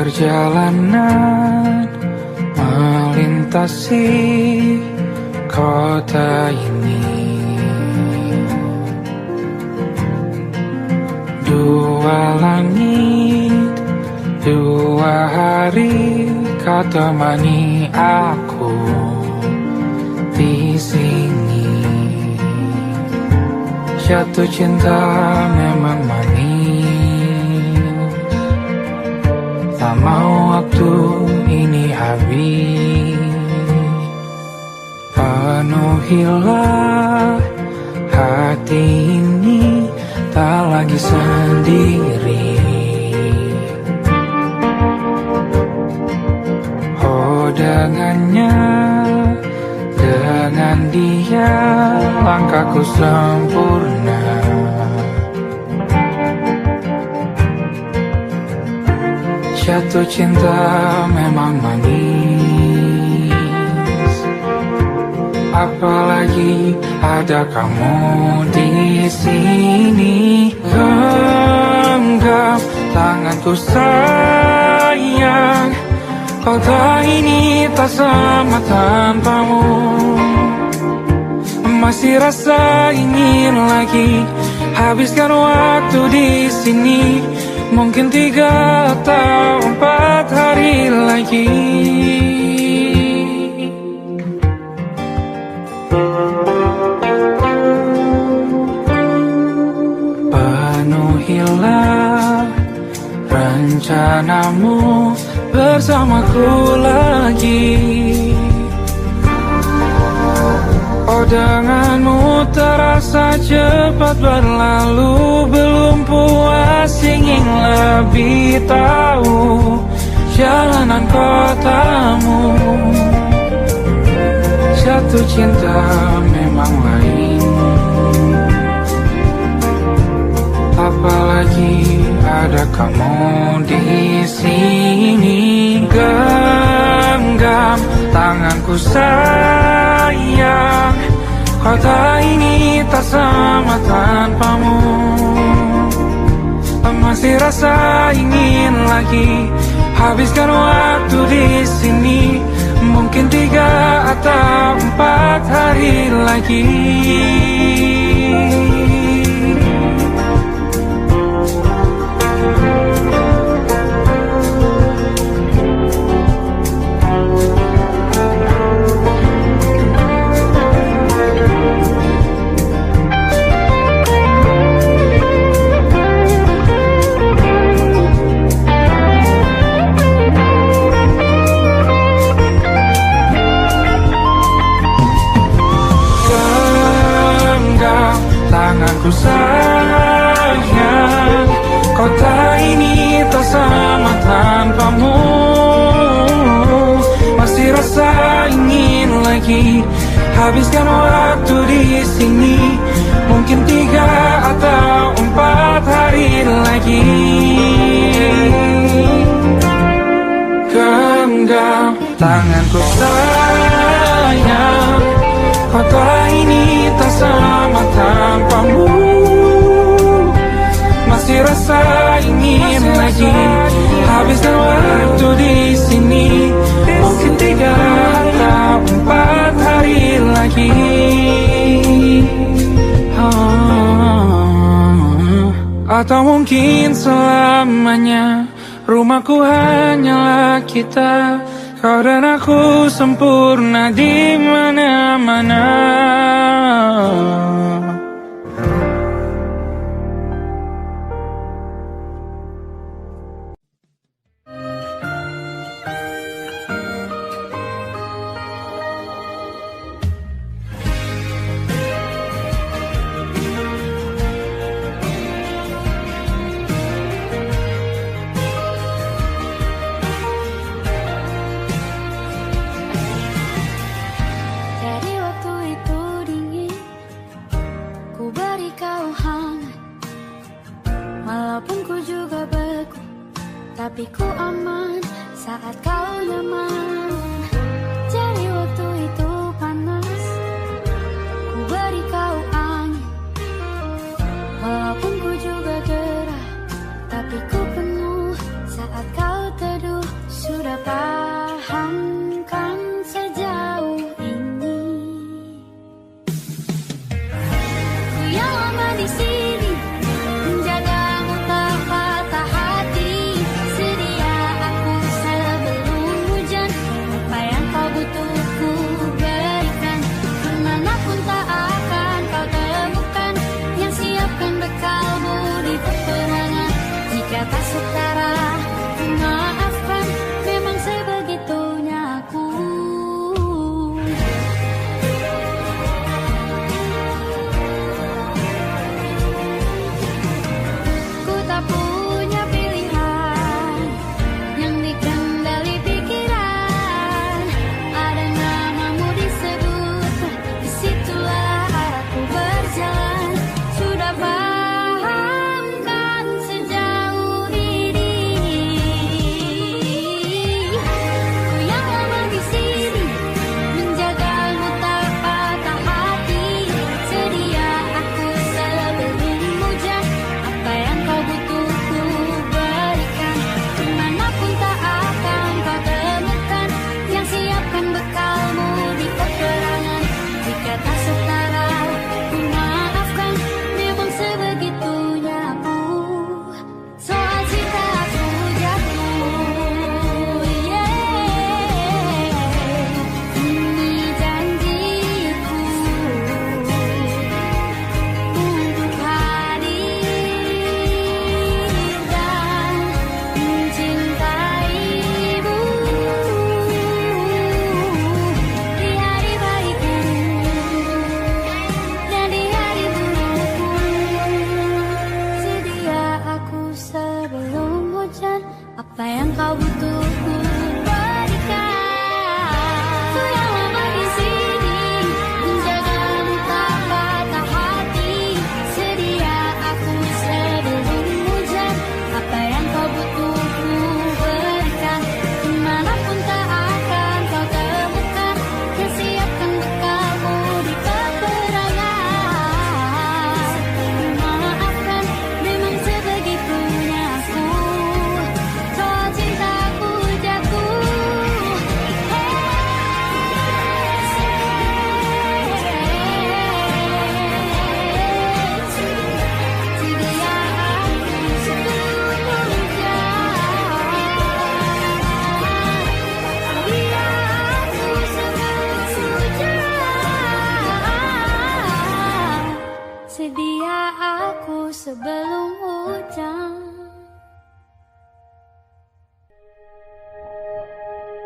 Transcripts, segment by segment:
Perjalanan melintasi kota ini, dua langit, dua hari kau temani aku di sini. Jatuh cinta memang manis, tak mau waktu ini habis. Penuhilah hati ini, tak lagi sendiri. Oh dengannya, dengan dia langkahku sempurna. Jatuh cinta memang manis, apalagi ada kamu di sini. Genggam tanganku sayang, kota ini tak sama tanpamu. Masih rasa ingin lagi habiskan waktu di sini. Mungkin 3 atau 4 hari lagi. Penuhilah rencanamu bersamaku lagi. Oh denganmu terasa cepat berlalu, belum puas ingin lebih tahu jalanan kotamu. Jatuh cinta memang lain, apalagi ada kamu di sini. Genggam tanganku sayang, kota ini tak sama tanpamu. Masih rasa ingin lagi habiskan waktu di sini. Mungkin 3 atau 4 hari lagi. Tanganku sayang, kota ini tak sama tanpamu. Masih rasa ingin lagi habiskan waktu di sini. Mungkin 3 atau 4 hari lagi. Genggam tanganku sayang, kota ini tak sama tanpamu. Masih rasa ingin lagi habiskan waktu di sini. Mungkin 3 atau 4 hari lagi. Atau mungkin selamanya. Rumahku hanyalah kita, kau dan aku sempurna di mana-mana. Tapi ku aman saat kau nyaman. Jadi waktu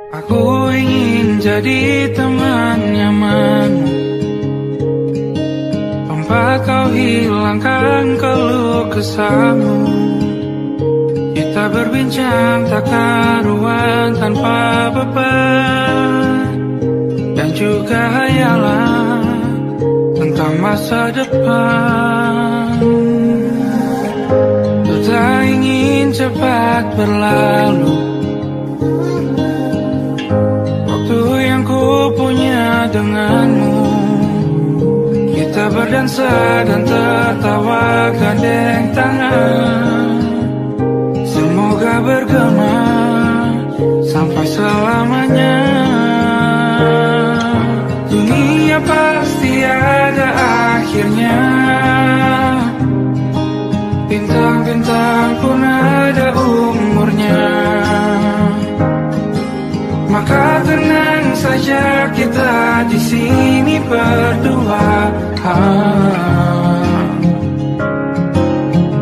Aku ingin jadi teman nyamanmu, tempat kau hilangkan keluh kesahmu. Kita berbincang tak karuan tanpa beban, dan juga hayalan tentang masa depan. Ku tak ingin cepat berlalu waktu yang ku punya denganmu. Kita berdansa dan tertawa gandeng tangan. Semoga bergema sampai selamanya. Dunia pasti ada akhirnya, bintang-bintang pun ada umurnya. Maka tenang saja kita di sini berdua.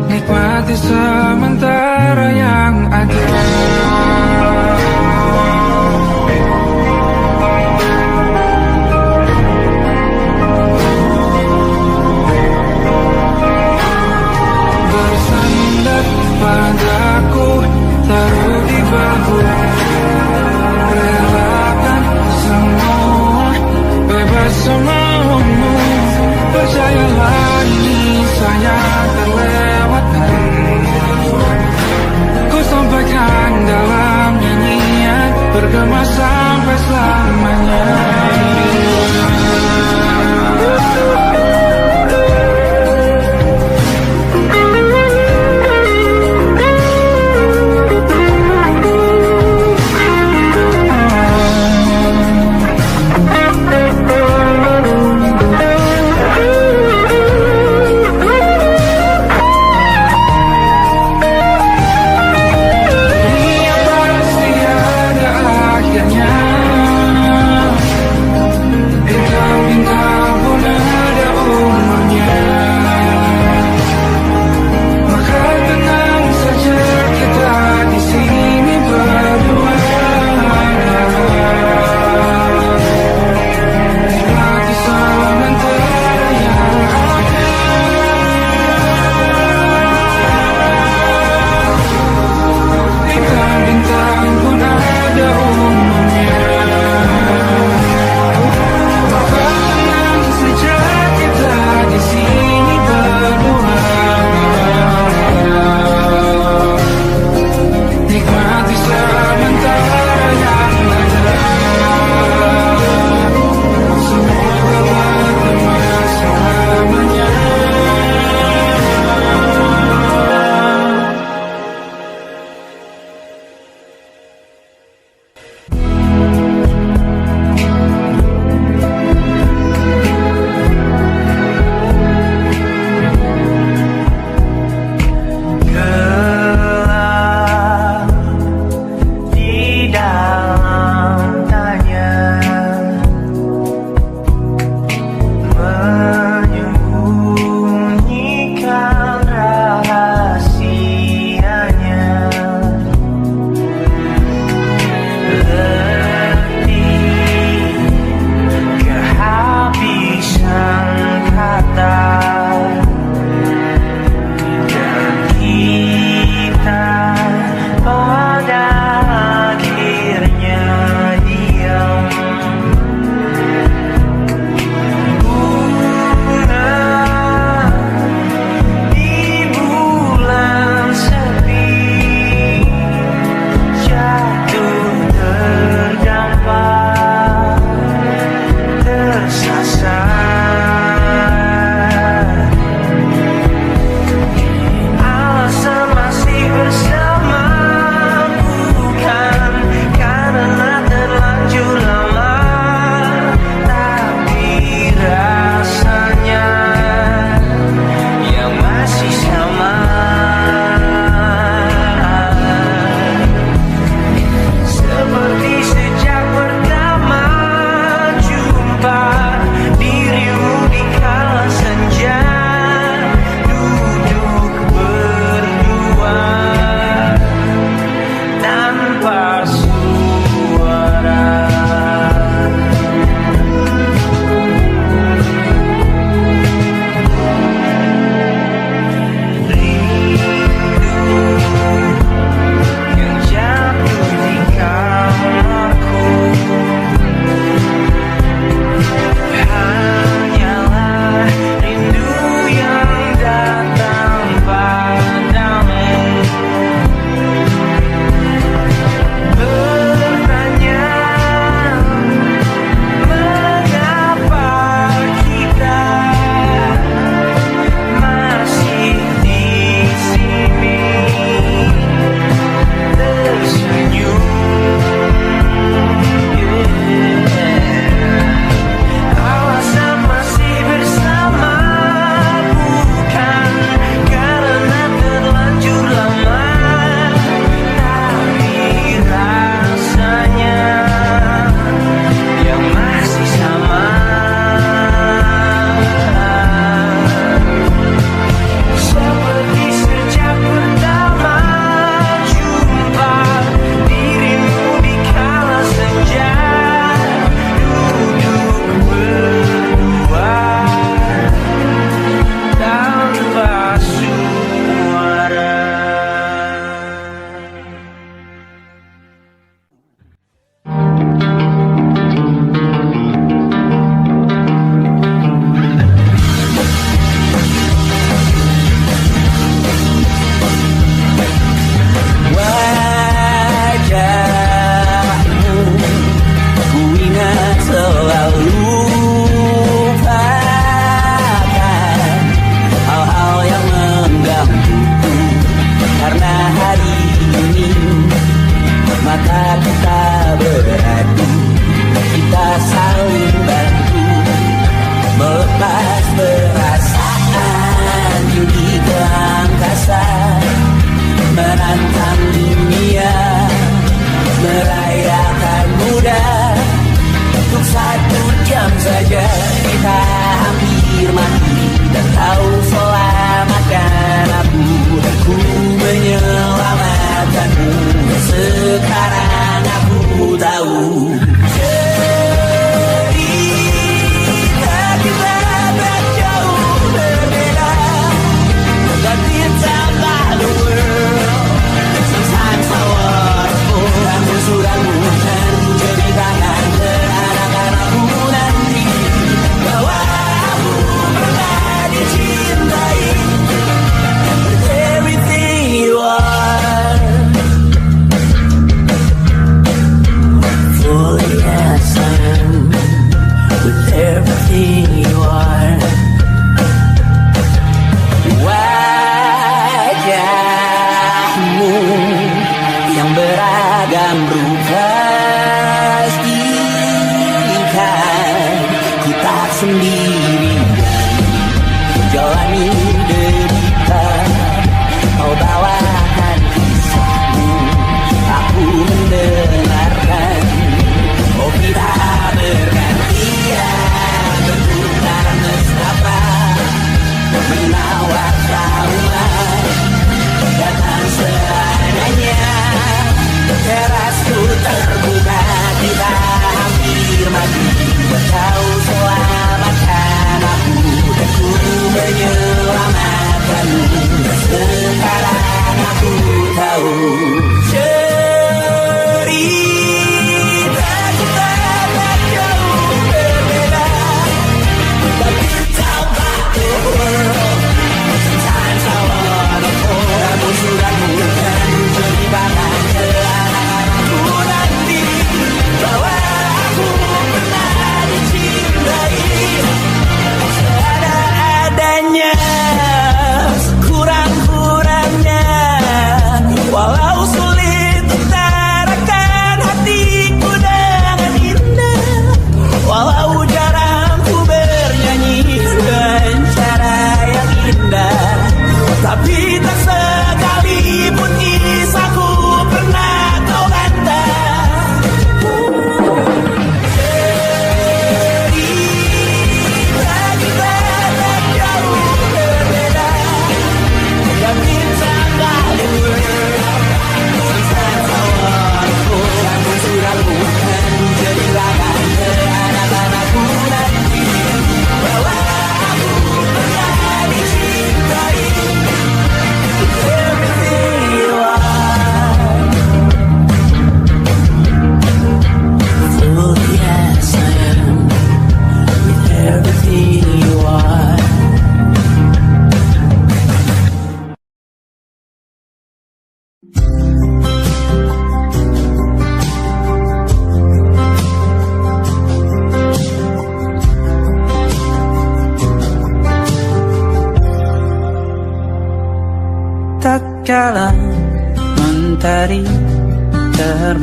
Nikmati sementara yang ada. Bersandar padaku, taruh di bahu, relakan semua, bebas semaumu. Percayalah ini saya terlewatkan. Ku sampaikan dalam nyanyian, bergema sampai selamanya.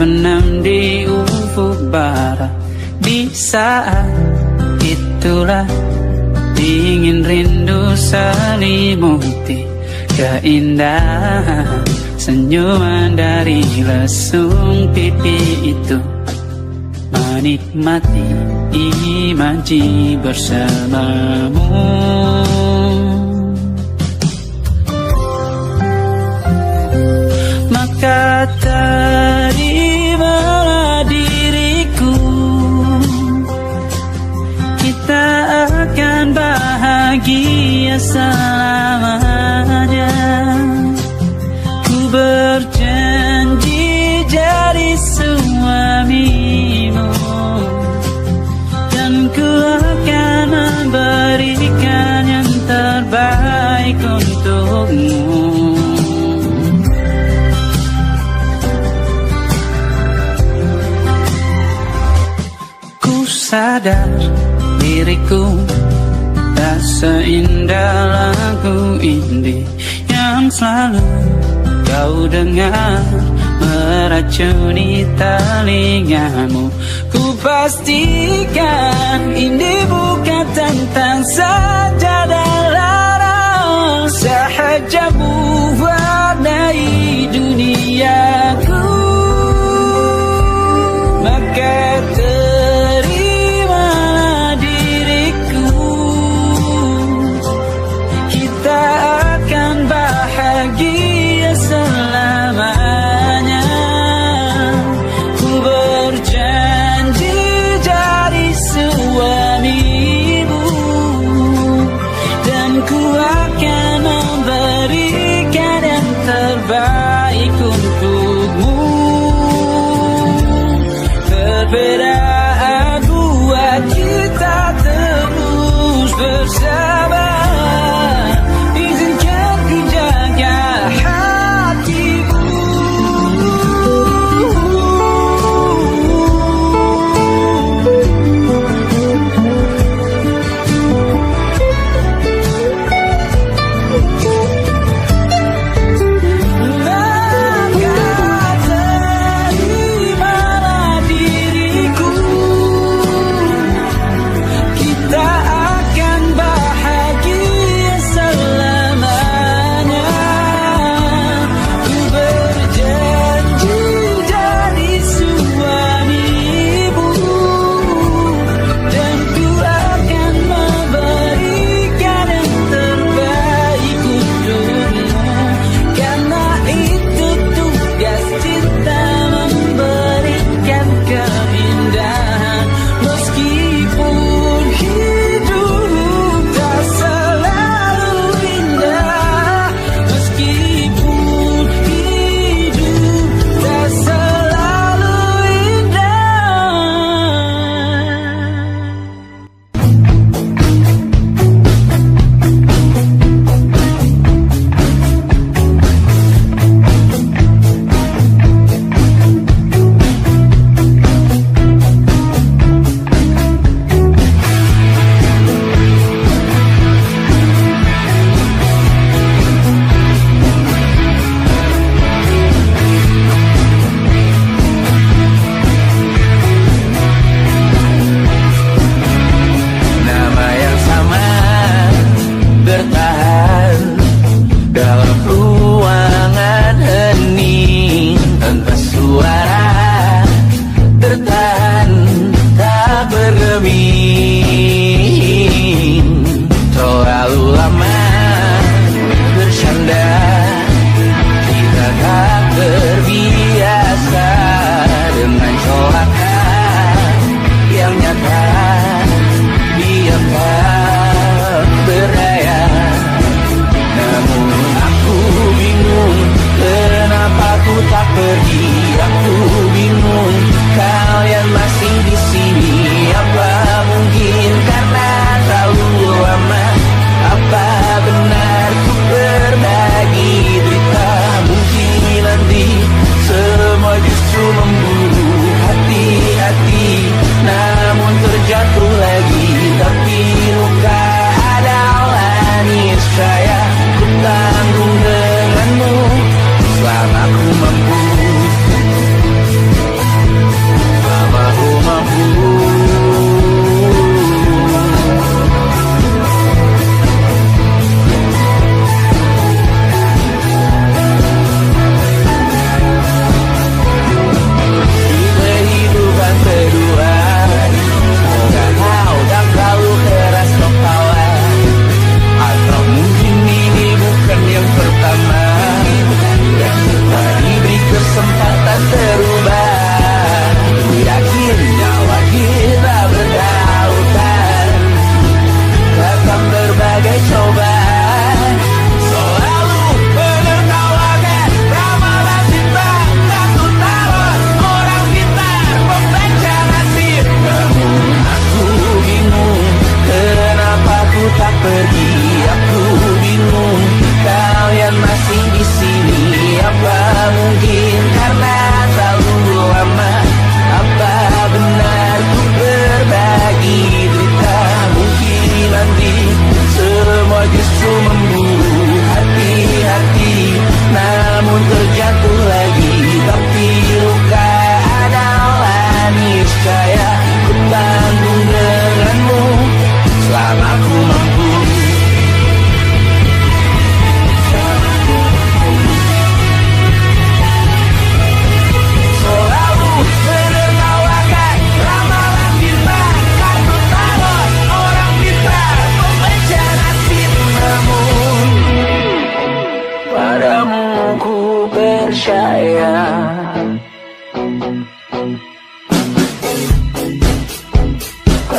terbenam di ufuk barat. Di saat itulah dingin rindu selimuti keindahan senyuman dari lesung pipi itu. Menikmati imaji bersamamu. Maka terimalah diriku, kita akan bahagia selamanya. Ku berjanji jadi suamimu, dan ku akan memberikan yang terbaik untukmu. Ku sadar diriku tak seindah lagu ini yang selalu kau dengar meracuni telingamu. Ku pastikan ini bukan tentang saja dan lara, sahaja mewarnai duniaku. Maka terimalah diriku, kita akan bahagia selamanya. Ku berjanji jadi suamimu, dan ku akan memberikan yang terbaik untukmu. Perbedaan buat kita terus bersama. Izinkan ku jaga hatimu. Maka terimalah diriku, kita akan bahagia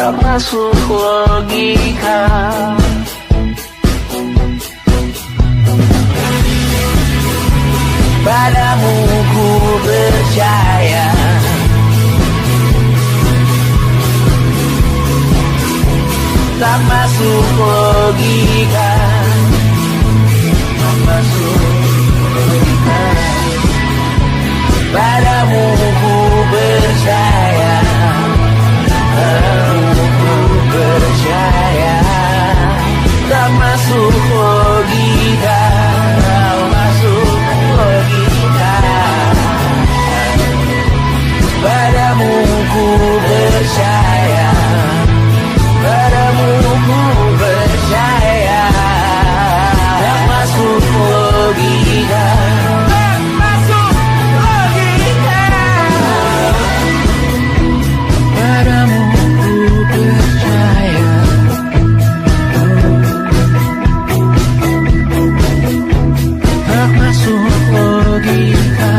tak masuk logika. Padamu ku percaya, tak masuk logika, tak masuk logika. Padamu ku percaya, padamu ku percaya, tak masuk logika, tak masuk logika. Padamu ku percaya, padamu ku percaya, tak masuk logika, tak masuk logika. Padamu ku percaya, tak masuk logika.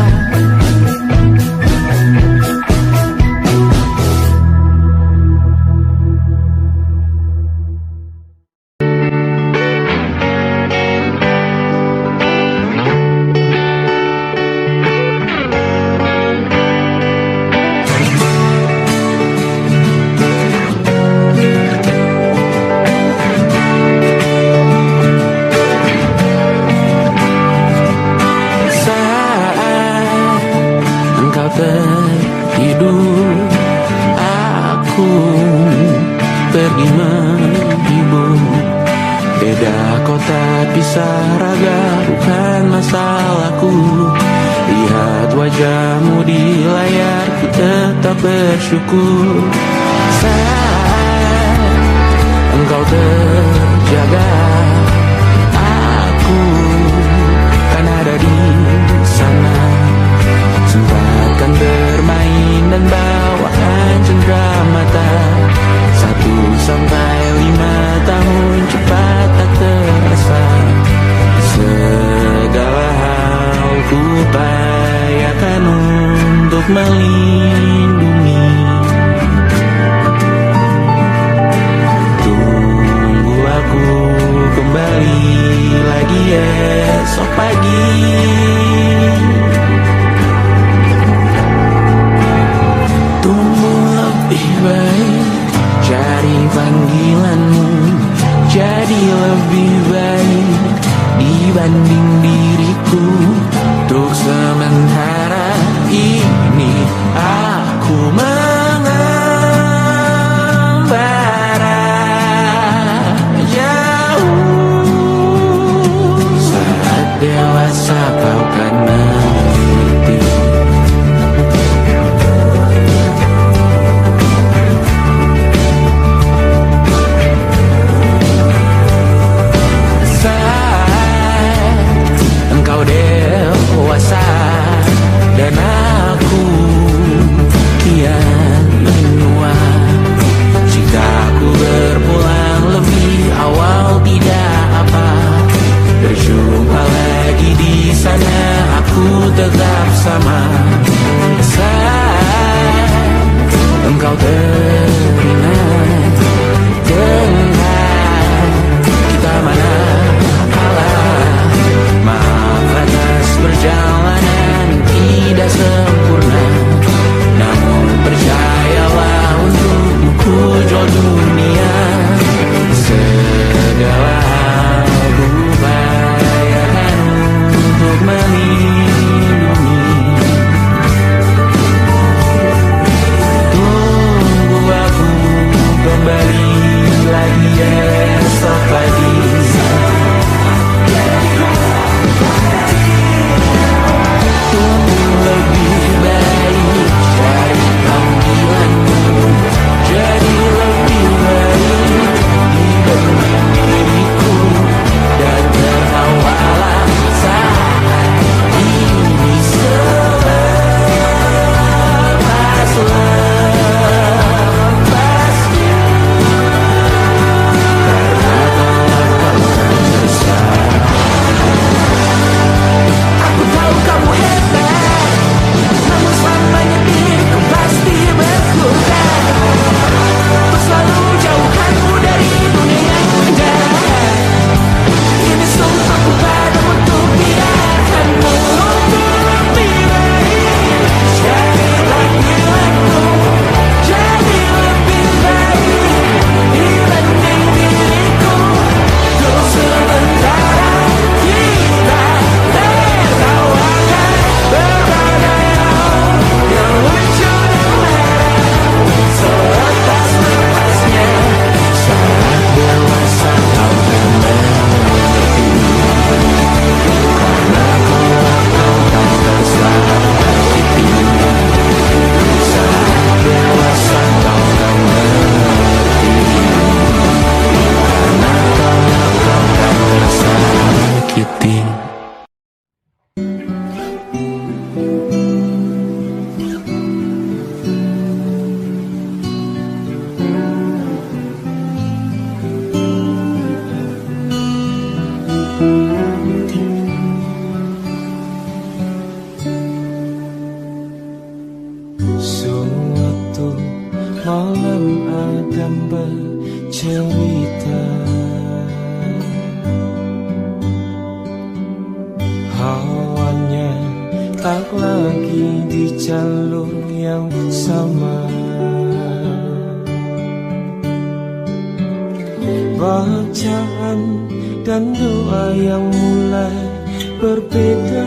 Tertidur, aku pergi menghibur. Beda kota pisah raga, bukan masalahku. Lihat wajahmu di layar, ku tetap bersyukur. Saat engkau terjaga, aku kan ada di sana. Sempatkan bermain dan bawaan cenderamata. 1 sampai 5 tahun cepat tak terasa. Segala hal ku upayakan untuk melindungi. Tunggu aku kembali lagi esok pagi. Lebih baik cari panggilanmu, jadi lebih baik dibanding diriku. Untuk sementara ini aku mengembara jauh. Saat dewasa kau kan mengerti. Engkau dewasa dan aku kian menua. Jika aku berpulang lebih awal tidak apa. Berjumpa lagi di sana, aku tetap sama. Saat engkau teringat tentang kita mana maaf atas perjalanan tidak sempurna. Namun percayalah untukmu ku jual dunia. Segala hal ku upayakan untuk melindungi. Tunggu malam Adam bercerita, hawanya tak lagi di jalur yang sama. Bacaan dan doa yang mulai berbeda.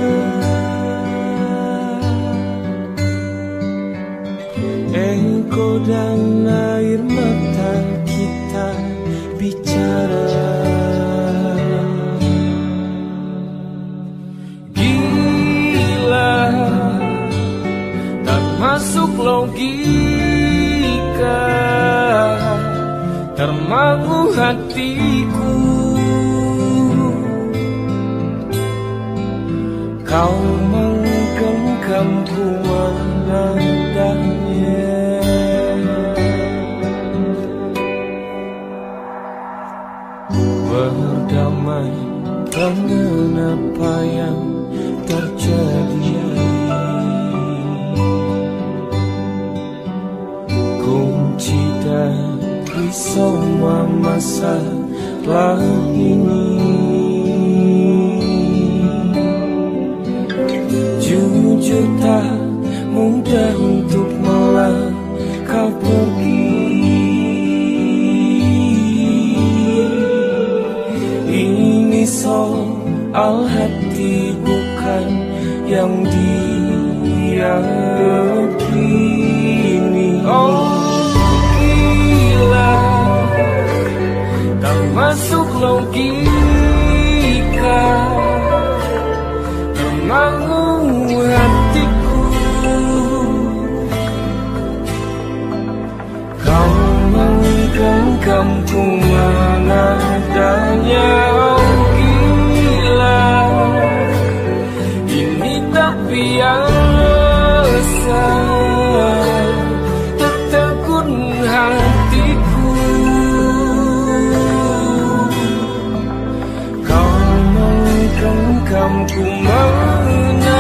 Engkau dan air mata kita bicara. Gila, tak masuk logika, termangu hatiku. Kau menggenggamku menadanya. Berdamai dengan apa yang terjadi. Kunci dari semua masalah ini, jujur tak mudah untuk melangkah pergi. Ini soal hati bukan yang diyakini. Oh gila, tak masuk logika, termangu hatiku. Kau menggenggamku menadanya. Oh gila, ini tak biasa, tertegun hatiku. Kau menggenggamku menadanya.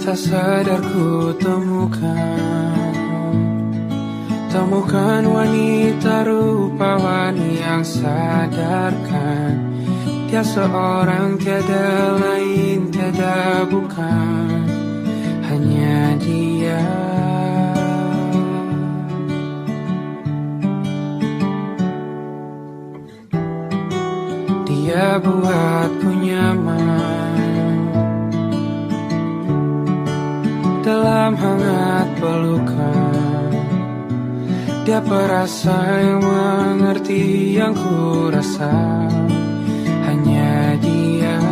Tak sadar ku temukan wanita rupawan yang sadarkan dia seorang, tiada lain, tiada bukan, hanya dia. Dia buatku nyaman dalam hangat pelukan. Dia perasa yang mengerti yang ku rasa, hanya dia.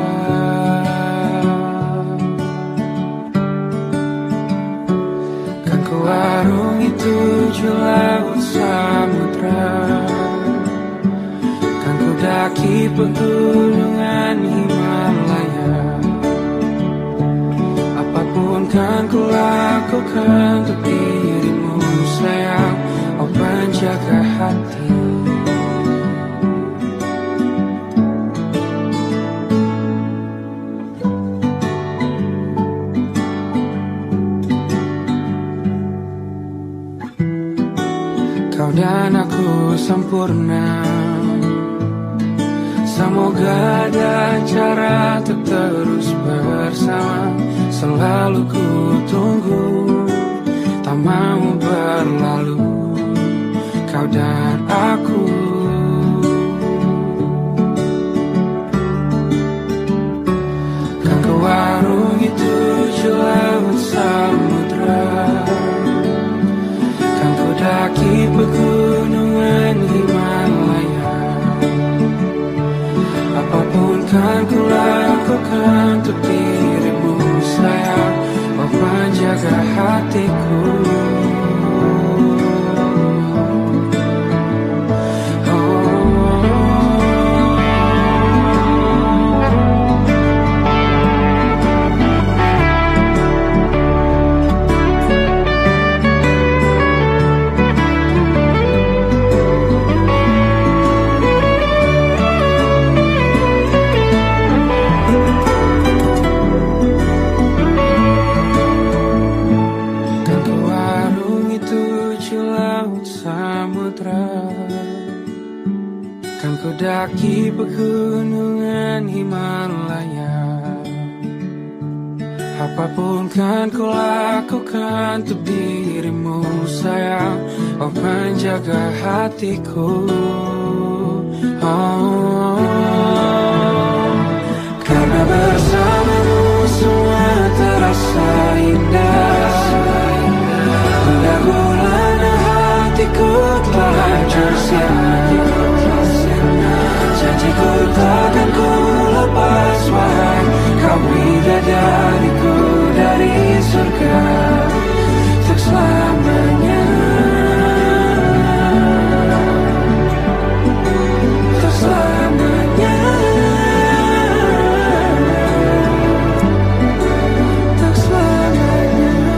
Kan ku arungi 7 laut samudra, kan ku daki daki pegunungan Himalaya. Apapun kan ku lakukan untuk dirimu sayang, oh penjaga hati. Kau dan aku sempurna, semoga ada cara untuk terus bersama. Selalu ku tunggu, tak mau berlalu, kau dan aku. Kan ke warung itu laut samudra, kan ku daki pegunungan Himalaya. Apapun kan ku lakukan untuk dirimu sayang, oh penjaga hatiku. Kan ku daki pegunungan Himalaya. Apapun kan ku lakukan untuk dirimu sayang, oh penjaga hatiku. Oh, karena bersamamu semua terasa indah. Gundah gulana hatiku telah hancur sia-sia. Janjiku takkan ku lepas, wahai kau bidadariku dari surga untuk selamanya, untuk selamanya, untuk selamanya.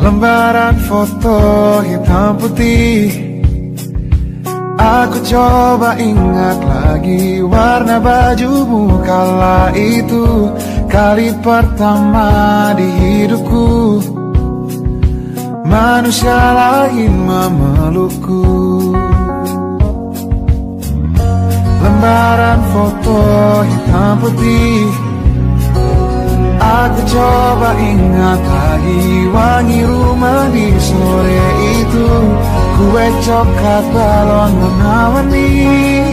Lembaran foto hitam putih, aku coba ingat lagi warna bajumu kala itu. Kali pertama di hidupku, manusia lain memelukku. Lembaran foto hitam putih, aku coba ingat lagi wangi rumah di sore itu. Kue coklat balon warna-warni,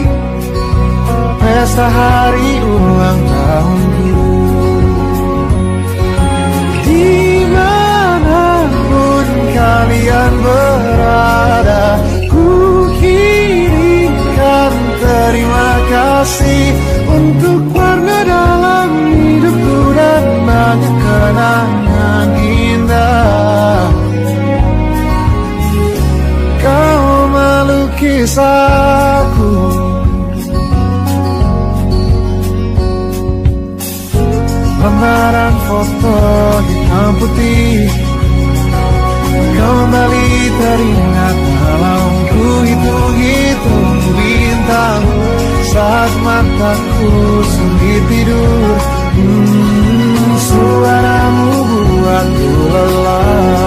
pesta hari ulang tahunku. Dimanapun kalian berada, ku kirimkan terima kasih untuk warna dalam hidupku dan banyak kenangan indah. Kau melukis aku, lembaran foto hitam putih kembali teringat malam ku hitung-hitung bintang saat mataku sulit tidur. Suaramu buatku lelah.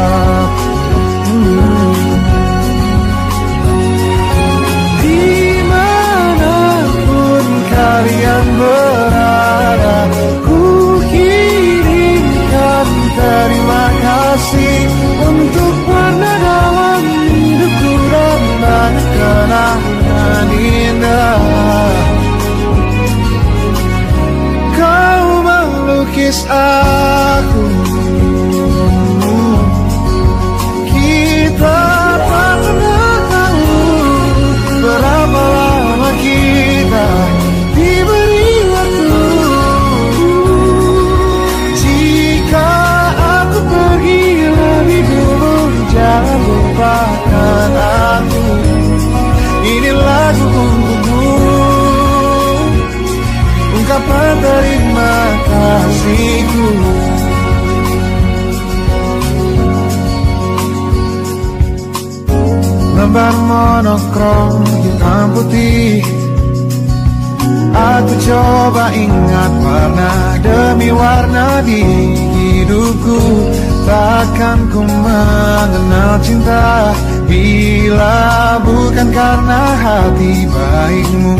terima kasihku. Lembar monokrom hitam putih, aku coba ingat warna demi warna di hidupku. Takkan ku mengenal cinta bila bukan karena hati baikmu.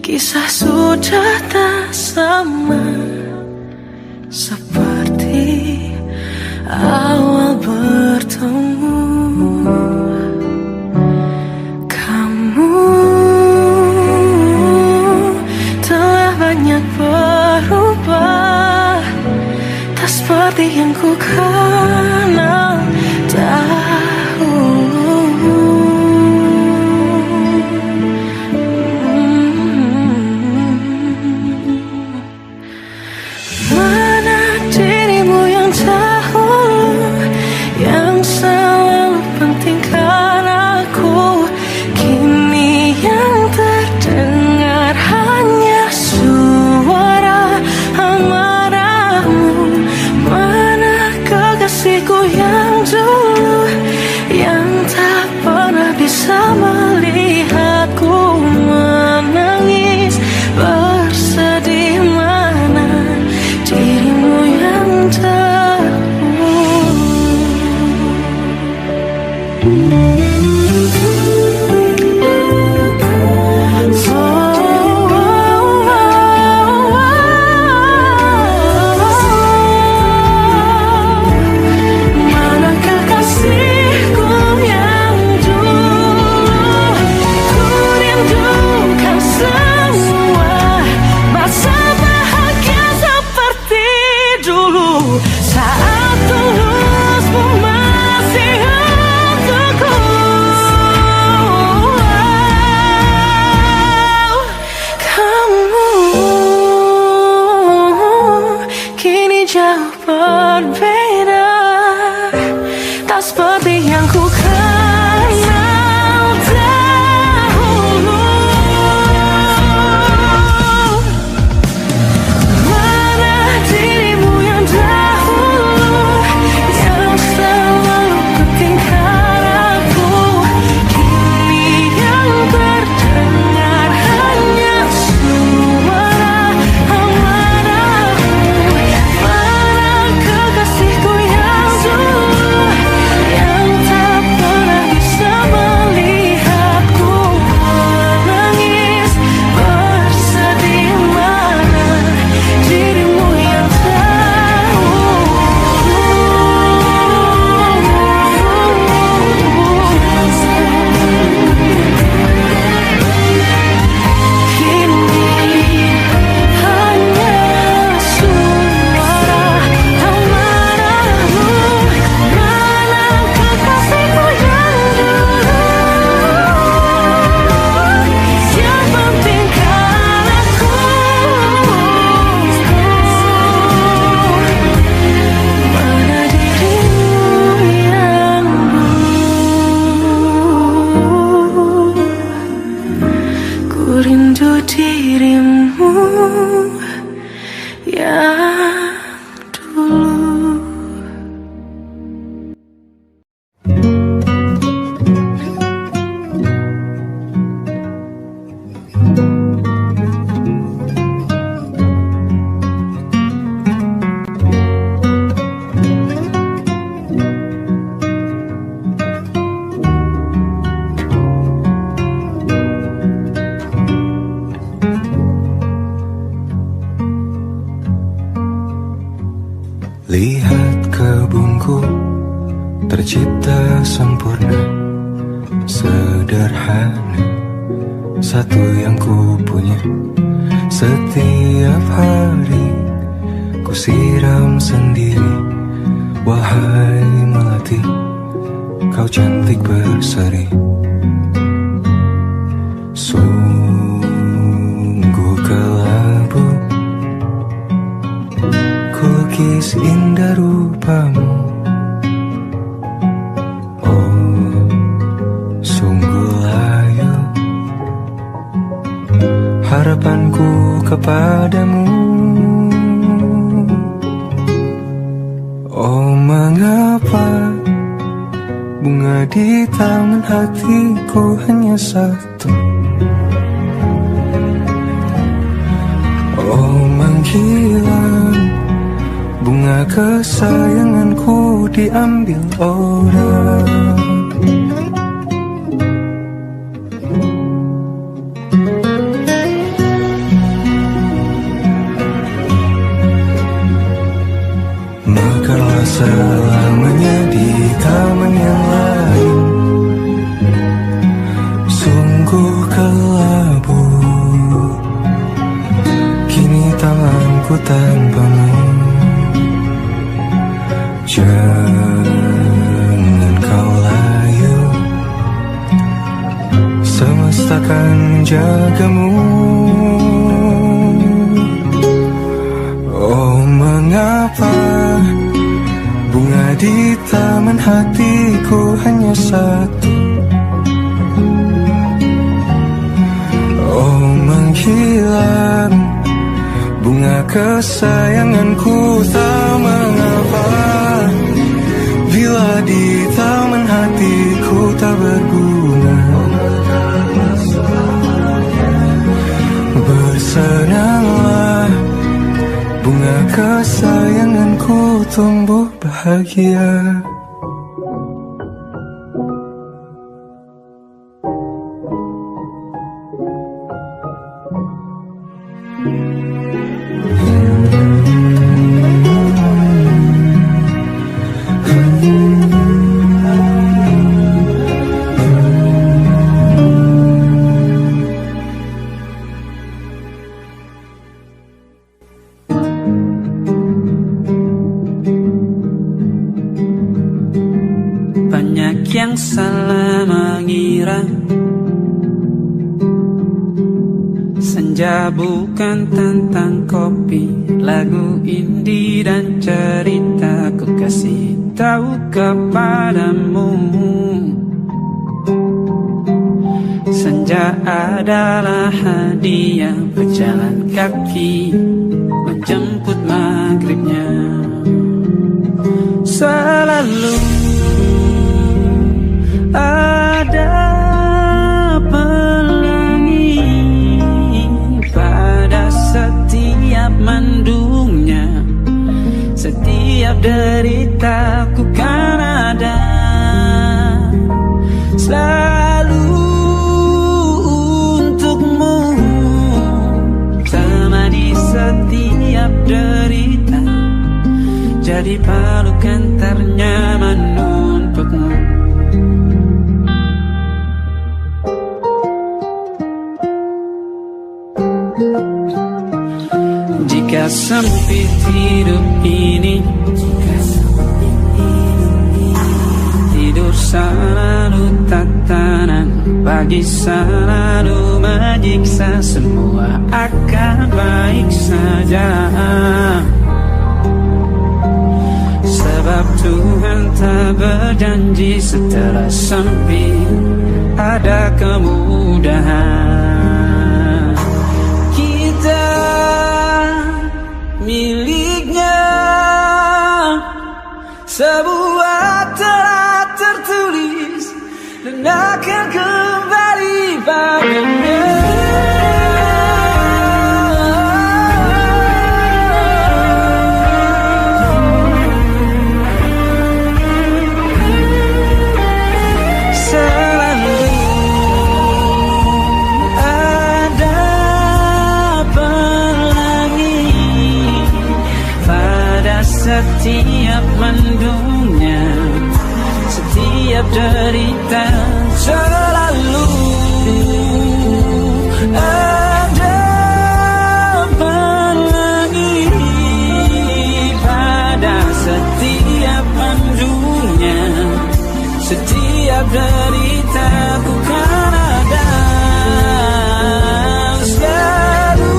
Kisah sudah tak sama seperti awal bertemu. Kamu telah banyak berubah, tak seperti yang ku kenal dahulu. Mana dirimu yang dahulu, yang selalu pentingkan aku, kini yang terdengar hanya suara amarahmu. Mana kekasihku yang dulu, yang tak pernah bisa melihatku menangis bersedih. Mana dirimu yang dahulu. Mana kekasihku yang dulu, ku rindukan semua masa bahagia seperti dulu, saat tulusmu masih untukku. Kamu kini jauh berbeda, tak seperti yang ku kenal dahulu. Mana dirimu yang dahulu, yang selalu pentingkan aku, kini yang terdengar hanya suara amarahmu. Mana kekasihku yang dulu, yang tak pernah bisa melihatku menangis bersedih. Mana dirimu yang kini hanya suara amarahmu. Mana kekasihku yang dulu, yang pentingkan aku, mana dirimu yang dulu. Ku rindu dirimu yang dulu. Lihat kebunku tercipta sempurna, sederhana, satu yang ku punya. Setiap hari ku siram sendiri. Wahai melati, kau cantik berseri. Sungguh kelabu kulukis indah rupamu. Oh, sungguh layu harapanku kepadamu. Oh, mengapa bunga di taman hatiku hanya satu? Oh, menghilang bunga kesayanganku diambil orang. aku tanpamu. Jangan kau layu, semesta akan menjagamu. Oh, mengapa bunga di taman hatiku hanya satu? Oh, menghilang bunga kesayanganku, tak mengapa bila di taman hatiku tak berbunga. Bersenanglah bunga kesayanganku tumbuh bahagia. Banyak yang salah mengira senja bukan tentang kopi, lagu indie dan cerita. Ku kasih tahu kepadamu, senja adalah hadiah berjalan kaki menjemput maghribnya. Selalu ada pelangi pada setiap mendungnya, setiap deritaku kan ada selalu untukmu, temani setiap derita, jadi pelukan ternyaman untukmu. Jika sempit hidup ini, tidur selalu tatanan, pagi selalu menyiksa, semua akan baik saja. Sebab Tuhan tak berjanji setelah sempit ada kemudahan. Kita miliknya sebuah telah tertulis dan akan kembali padanya. Setiap mendungnya, setiap derita, selalu ada pelangi pada setiap mendungnya, setiap derita bukan ada selalu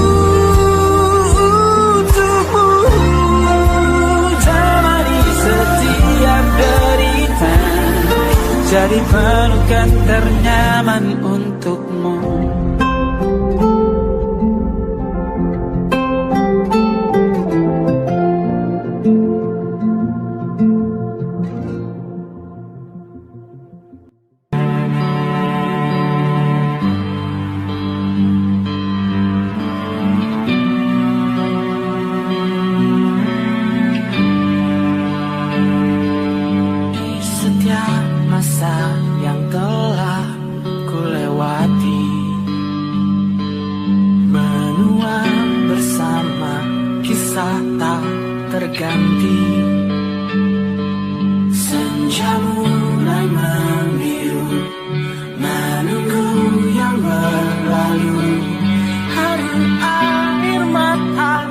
jadi pelukan ternyaman untukmu. Masa yang telah ku lewati, menua bersama kisah tak terganti. Senja mulai membiru, menunggu yang berlalu. Hari air mata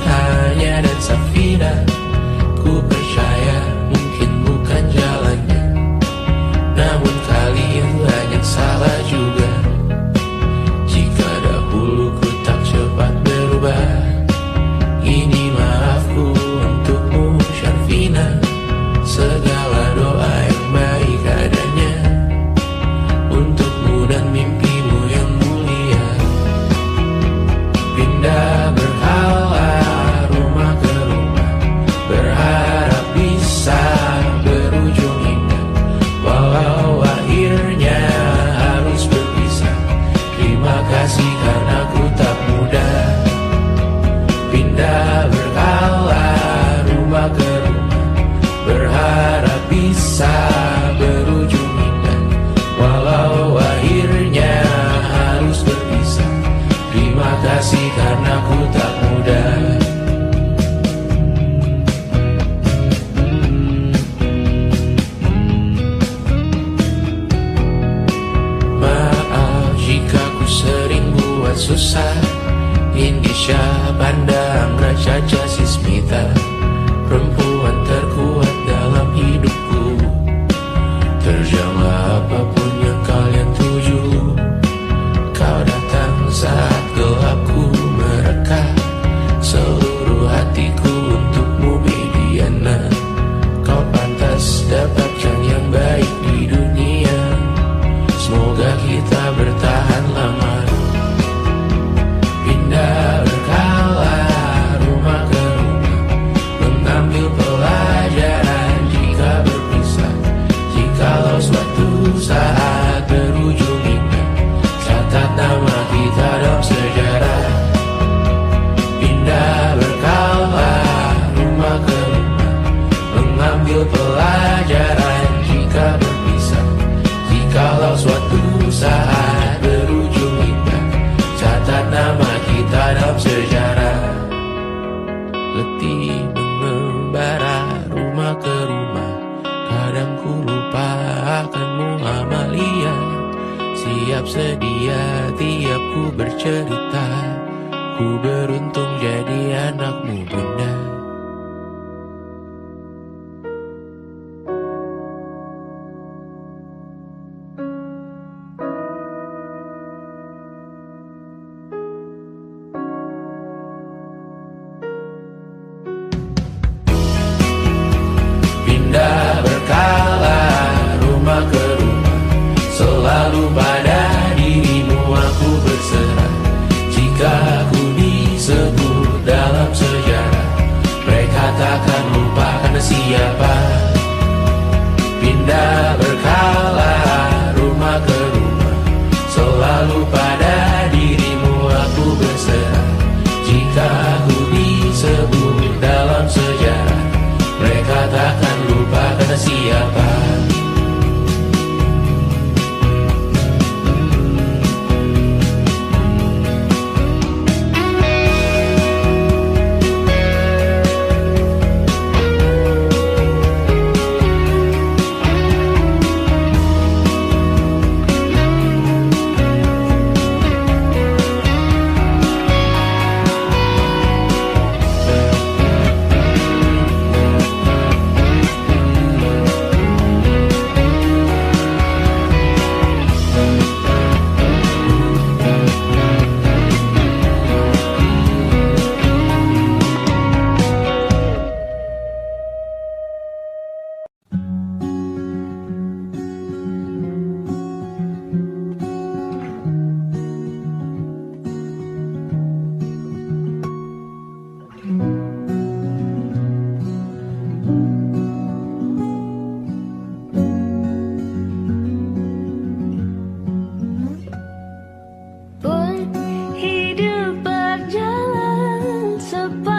hanya dan Safina. Ku percaya mungkin bukan jalannya, namun kali yang banyak salah juga. Jika dahulu ku tak cepat berubah, ini maafku untukmu Syarfina. Segala doa yang baik adanya untukmu dan mimpimu yang mulia. Pindah berhala rumah ke rumah, berharap bisa berujung indah. Walau akhirnya harus berpisah, terima kasih karena ku tak mudah. Pindah berhala rumah ke rumah, berharap bisa berujung indah. Walau akhirnya harus berpisah, terima kasih karena ku tak mudah. Maaf jika ku sering buat susah. Indisha pandang Caca Sismita, perempuan terkuat dalam hidupku. Terjanglah apapun yang kalian tuju. Kau datang saat gelapku mereka, seluruh hatiku untukmu Mediana. Kau pantas dapatkan yang baik di dunia, semoga kita bertahan lama. Pindah berkala rumah ke rumah, mengambil pelajaran jika berpisah. Jikalau suatu saat berujung indah, catat nama kita dalam sejarah. Pindah berkala rumah ke rumah, mengambil pelajaran jika berpisah. Jikalau suatu saat berujung indah, catat nama kita dalam sejarah. Letih mengembara rumah ke rumah, kadang ku lupa akanmu Amalia. Siap sedia tiap ku bercerita, ku beruntung jadi anakmu bunda. Pindah berkala rumah ke rumah, selalu pada dirimu aku berserah. Jika aku disebut dalam sejarah, mereka takkan lupa karena siapa. Pindah berkala rumah ke rumah, selalu pada dirimu aku berserah. Jika aku disebut dalam sejarah, mereka takkan lupa karena siapa. Pun hidup berjalan sepanjang